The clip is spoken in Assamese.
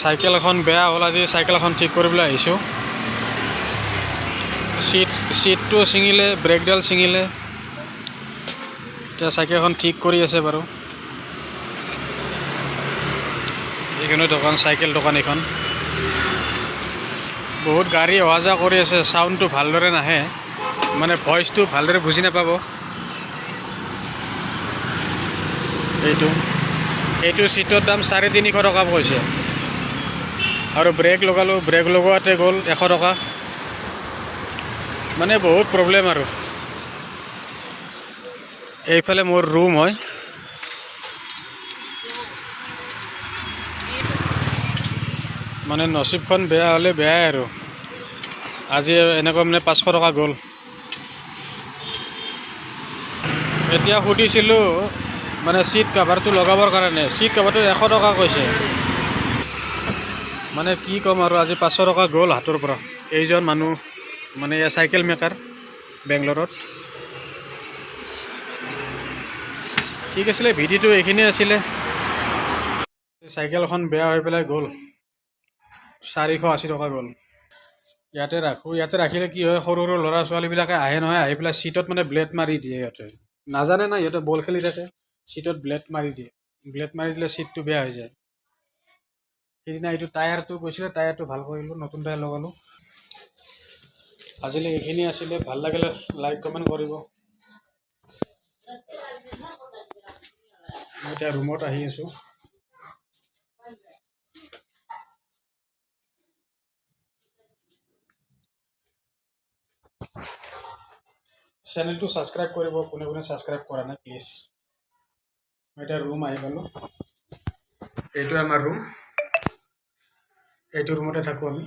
চাইকেল এখন বেয়া হ'ল, আজি চাইকেল এখন ঠিক কৰিবলৈ আহিছোঁ। চিটটো ছিঙিলে, ব্ৰেকডাল ছিঙিলে, এতিয়া চাইকেলখন ঠিক কৰি আছে বাৰু। এইখনো দোকান, চাইকেল দোকান এইখন। বহুত গাড়ী অহা যোৱা কৰি আছে, চাউণ্ডটো ভালদৰে নাহে, মানে ভইচটো ভালদৰে বুজি নাপাব। এইটো চিটৰ দাম 350 টকা কৈছে, আৰু ব্ৰেক লগালোঁ, ব্ৰেক লগোৱাতে গ'ল 100 টকা। মানে বহুত প্ৰব্লেম আৰু। এইফালে মোৰ ৰুম হয়। মানে নচিবখন বেয়া হ'লে বেয়াই আৰু। আজি এনেকুৱা মানে 500 টকা গ'ল। এতিয়া সুধিছিলোঁ মানে চিট কাভাৰটো লগাবৰ কাৰণে, চিট কাভাৰটো 100 টকা কৈছে। মানে কি ক'ম আৰু, আজি 500 টকা গ'ল হাতৰ পৰা। এইজন মানুহ মানে চাইকেল মেকাৰ বেংগলোৰত। ঠিক আছিলে, ভিডিঅ'টো এইখিনিয়ে আছিলে। চাইকেলখন বেয়া হৈ পেলাই গ'ল, 480 টকা গ'ল। ইয়াতে ৰাখোঁ, ইয়াতে ৰাখিলে কি হয়, সৰু সৰু ল'ৰা ছোৱালীবিলাকে আহে নহয়, আহি পেলাই চিটত মানে ব্লেড মাৰি দিয়ে। ইহঁতে নাজানে না, ইহঁতে বল খেলি থাকে, চিটত ব্লেড মাৰি দিয়ে। ব্লেড মাৰি দিলে চিটটো বেয়া হৈ যায়। সেইদিনা এইটো টায়াৰটো গৈছিলে, টায়াৰটো ভাল কৰিলোঁ, নতুন টায়াৰ লগালোঁ। আজিলৈ এইখিনি আছিলে, ভাল লাগিলে লাইক কমেণ্ট কৰিব। মই এতিয়া ৰুমত আহি আছোঁ। চেনেলটো ছাবস্ক্ৰাইব কৰিব, কোনে কোনে ছাবস্ক্ৰাইব কৰা নাই প্লিজ। মই এতিয়া ৰুম আহি পালোঁ। এইটো আমাৰ ৰুম, এইটো ৰুমতে থাকোঁ আমি।